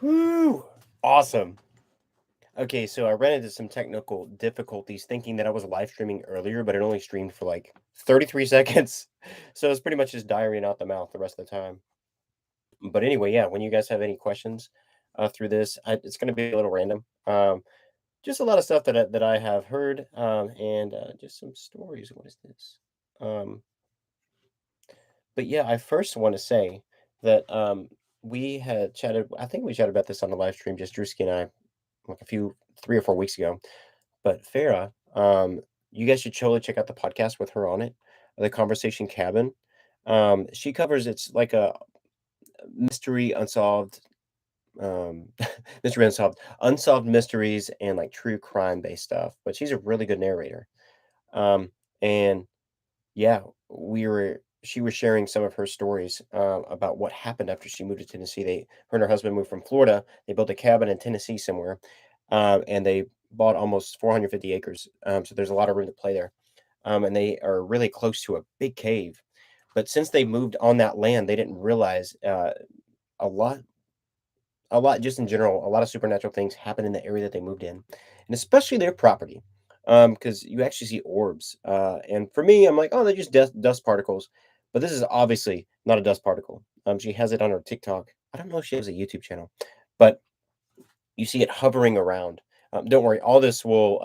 Whew. Awesome. Okay, so I ran into some technical difficulties thinking that I was live streaming earlier, but it only streamed for like 33 seconds. So it's pretty much just diarrhea out the mouth the rest of the time. But anyway, yeah, when you guys have any questions through this, it's going to be a little random. Just a lot of stuff that I have heard, and just some stories. What is this? Um, but yeah, I first want to say that we had chatted. I think we chatted about this on the live stream, just Drewski and I, like a few 3 or 4 weeks ago. But Farah, you guys should totally check out the podcast with her on it, the Conversation Cabin. She covers it's like a mystery unsolved, um, mystery unsolved mysteries and like true crime based stuff. But she's a really good narrator. And yeah, she was sharing some of her stories about what happened after she moved to Tennessee. Her and her husband moved from Florida. They built a cabin in Tennessee somewhere, and they bought almost 450 acres. So there's a lot of room to play there. And they are really close to a big cave. But since they moved on that land, they didn't realize a lot just in general, a lot of supernatural things happen in the area that they moved in, and especially their property, because you actually see orbs. And for me, I'm like, oh, they're just dust particles, but this is obviously not a dust particle. She has it on her TikTok. I don't know if she has a YouTube channel, but you see it hovering around. Don't worry, all this will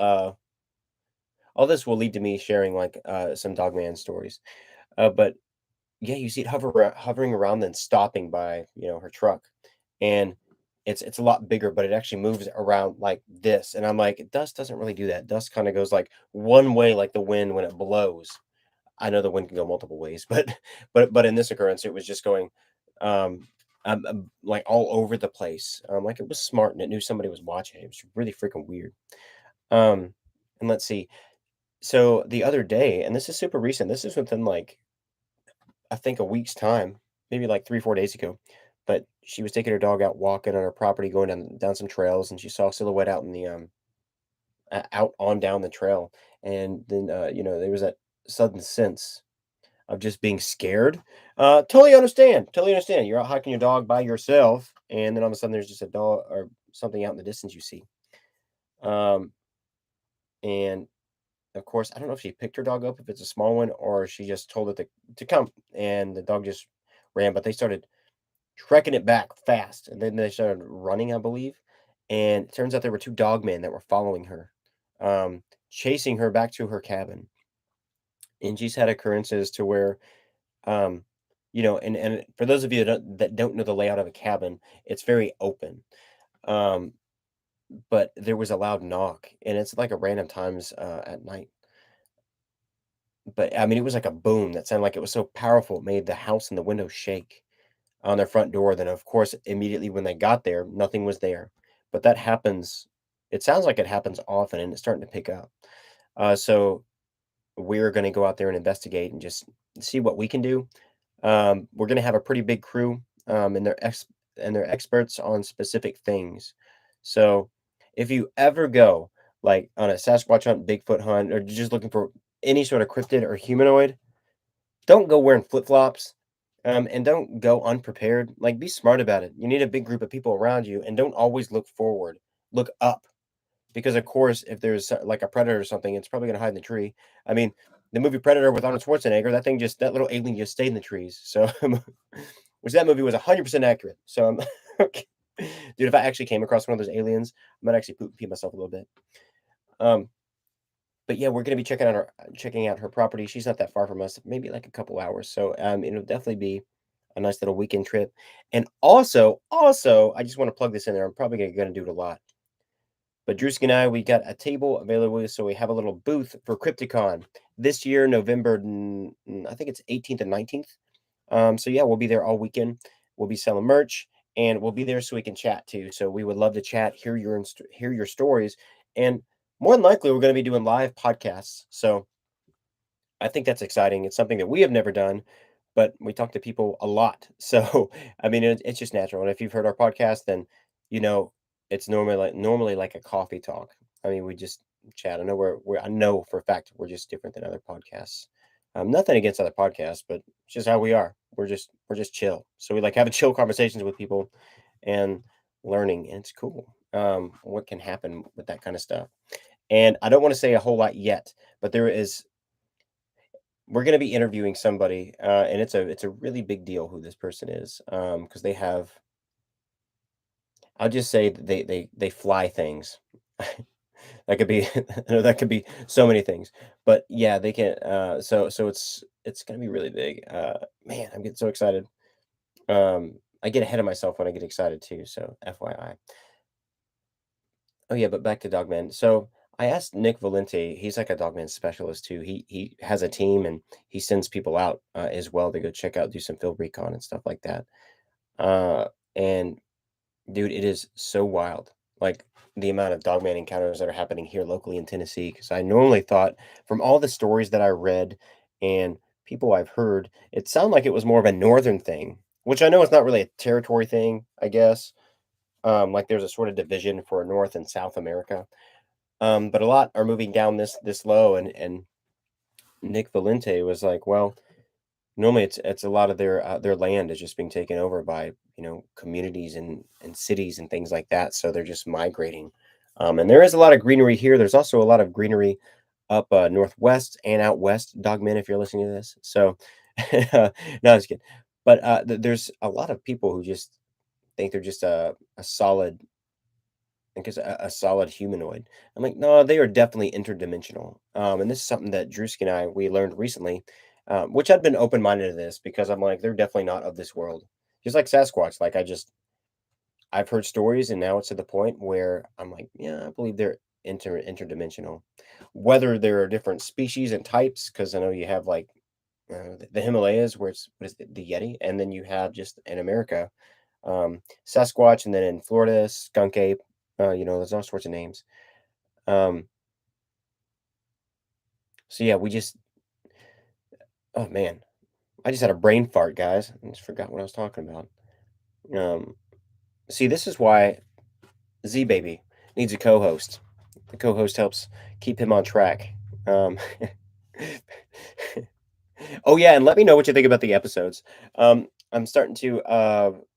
lead to me sharing like some Dogman stories. But yeah, you see it hovering around, then stopping by, her truck, and it's a lot bigger, but it actually moves around like this, and I'm like, dust doesn't really do that. Dust kind of goes like one way, like the wind when it blows. I know the wind can go multiple ways, but but in this occurrence, it was just going, um, like all over the place. Like it was smart and it knew somebody was watching. It was really freaking weird. Um, and let's see. So the other day, and this is super recent. This is within like I think a week's time, maybe like 3, 4 days ago. But she was taking her dog out walking on her property, going down some trails, and she saw a silhouette out in the out on down the trail. And then there was that sudden sense of just being scared. Totally understand. Totally understand. You're out hiking your dog by yourself, and then all of a sudden there's just a dog or something out in the distance you see. Um, and of course, I don't know if she picked her dog up if it's a small one or she just told it to come, and the dog just ran. But they started trekking it back fast, and then they started running, I believe, and it turns out there were 2 dogmen that were following her, chasing her back to her cabin, and she's had occurrences to where, um, and for those of you that don't know the layout of a cabin, it's very open, um, but there was a loud knock, and it's like a random times, at night, but, I mean, it was like a boom that sounded like it was so powerful, it made the house and the windows shake on their front door. Then, of course, immediately when they got there, nothing was there. But that happens. It sounds like it happens often, and it's starting to pick up. So we're going to go out there and investigate and just see what we can do. We're going to have a pretty big crew, and they're experts on specific things. So if you ever go like on a Sasquatch hunt, Bigfoot hunt, or you're just looking for any sort of cryptid or humanoid, don't go wearing flip-flops, and don't go unprepared. Like, be smart about it. You need a big group of people around you, and don't always look forward. Look up, because, of course, if there's, like, a predator or something, it's probably gonna hide in the tree. I mean, the movie Predator with Arnold Schwarzenegger, that little alien just stayed in the trees, so, which that movie was 100% accurate, so, okay. Dude, if I actually came across one of those aliens, I might actually poop and pee myself a little bit. Um but yeah, we're gonna be checking out her property. She's not that far from us, maybe like a couple hours. So it'll definitely be a nice little weekend trip. And also, I just want to plug this in there. I'm probably gonna do it a lot. But Drewski and I, we got a table available, so we have a little booth for Crypticon this year, November. I think it's 18th and 19th. So yeah, we'll be there all weekend. We'll be selling merch, and we'll be there so we can chat too. So we would love to chat, hear your stories, and more than likely, we're going to be doing live podcasts. So I think that's exciting. It's something that we have never done, but we talk to people a lot. So I mean, it's just natural. And if you've heard our podcast, then you know it's normally like a coffee talk. I mean, we just chat. I know for a fact we're just different than other podcasts. Nothing against other podcasts, but it's just how we are. We're just chill. So we like having chill conversations with people, and learning, and it's cool, what can happen with that kind of stuff. And I don't want to say a whole lot yet, but we're going to be interviewing somebody, and it's a really big deal who this person is, because they have. I'll just say that they fly things. That could be that could be so many things, but yeah, they can. So it's gonna be really big. Man, I'm getting so excited. I get ahead of myself when I get excited too. So FYI. Oh yeah, but back to Dogman. So I asked Nick Valente. He's like a Dogman specialist too. He has a team and he sends people out as well to go check out, do some field recon and stuff like that. And dude, it is so wild. Like the amount of dogman encounters that are happening here locally in Tennessee. Because I normally thought from all the stories that I read and people I've heard, it sounded like it was more of a northern thing, which I know it's not really a territory thing, I guess. Like there's a sort of division for North and South America. But a lot are moving down this low, and Nick Valente was like, well, normally, it's a lot of their land is just being taken over by, communities and cities and things like that, so they're just migrating. And there is a lot of greenery here. There's also a lot of greenery up, northwest and out west, Dogman, if you're listening to this. So, no, I'm just kidding. But, there's a lot of people who just think they're just a solid I guess a solid humanoid. I'm like, no, they are definitely interdimensional. And this is something that Drewski and we learned recently, which I'd been open minded to this because I'm like, they're definitely not of this world. Just like Sasquatch, like I've heard stories, and now it's to the point where I'm like, yeah, I believe they're interdimensional. Whether there are different species and types, because I know you have like the Himalayas, where it's what is it, the Yeti, and then you have just in America Sasquatch, and then in Florida, skunk ape. There's all sorts of names. Um, so yeah, we just oh man, I just had a brain fart, guys. I just forgot what I was talking about. Um, see, this is why Z Baby needs a co-host. The co-host helps keep him on track. Um, oh yeah, and let me know what you think about the episodes. I'm starting to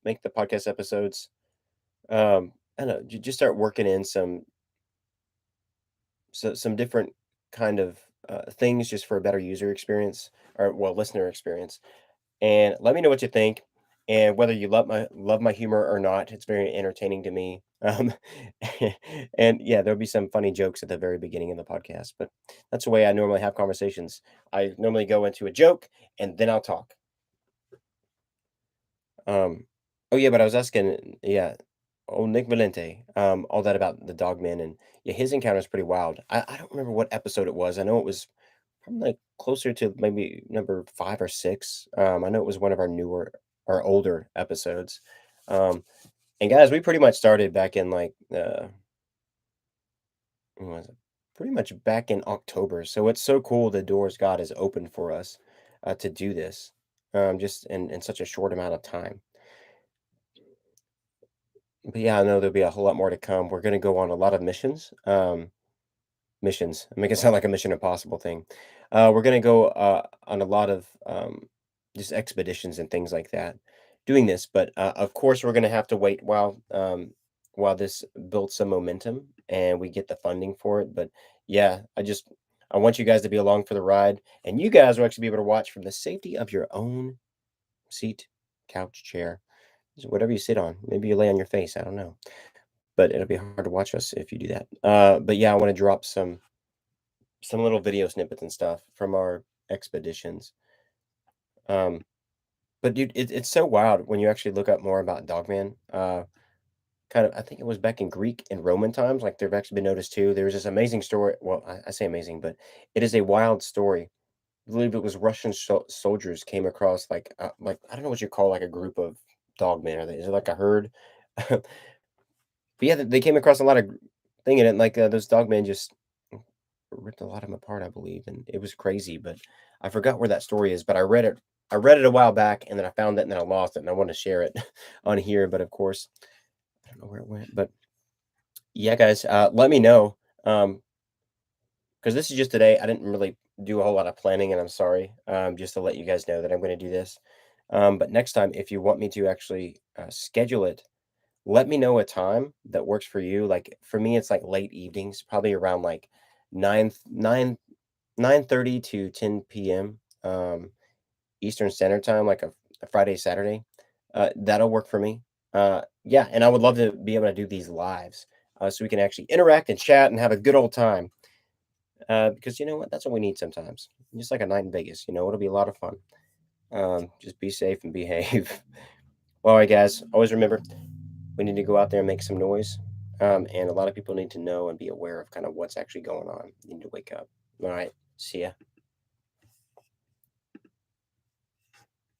make the podcast episodes. I don't know, just start working in some different kind of things just for a better user experience or well listener experience. And let me know what you think and whether you love my humor or not. It's very entertaining to me. And yeah, there'll be some funny jokes at the very beginning of the podcast, but that's the way I normally have conversations. I normally go into a joke and then I'll talk. Um, oh yeah, but I was asking, yeah, oh Nick Valente, all that about the Dogman, and yeah, his encounter is pretty wild. I don't remember what episode it was. I know it was probably like closer to maybe number 5 or 6. I know it was one of our newer or older episodes. Um, and guys, we pretty much started back in like when was it? Pretty much back in October. So it's so cool the doors God has opened for us to do this, just in such a short amount of time. But yeah, I know there'll be a whole lot more to come. We're gonna go on a lot of missions. Missions. I make it sound like a Mission Impossible thing. We're gonna go on a lot of just expeditions and things like that, doing this. But of course, we're gonna have to wait while this builds some momentum and we get the funding for it. But yeah, I want you guys to be along for the ride, and you guys will actually be able to watch from the safety of your own seat, couch, chair, just whatever you sit on. Maybe you lay on your face. I don't know, but it'll be hard to watch us if you do that. But yeah, I want to drop some little video snippets and stuff from our expeditions. Um, but dude, it's so wild when you actually look up more about Dogman. Kind of, I think it was back in Greek and Roman times. Like they've actually been noticed too. There's this amazing story. Well, I say amazing, but it is a wild story. I believe it was Russian soldiers came across like I don't know what you call like a group of dogmen. Is it like a herd? But yeah, they came across a lot of thing in it. Like those dogmen just ripped a lot of them apart, I believe, and it was crazy. But I forgot where that story is. But I read it. I read it a while back, and then I found it, and then I lost it, and I want to share it on here. But of course, I don't know where it went. But yeah, guys, let me know because this is just today. I didn't really do a whole lot of planning, and I'm sorry. Just to let you guys know that I'm going to do this. But next time, if you want me to actually schedule it, Let me know a time that works for you. Like for me, it's like late evenings, probably around like 9:30 to 10 p.m. Eastern Standard Time, like a Friday, Saturday. That'll work for me. Yeah, and I would love to be able to do these lives so we can actually interact and chat and have a good old time. Because you know what? That's what we need sometimes. Just like a night in Vegas, it'll be a lot of fun. Just be safe and behave. Well, all right, guys. Always remember we need to go out there and make some noise. And a lot of people need to know and be aware of kind of what's actually going on. You need to wake up. All right. See ya.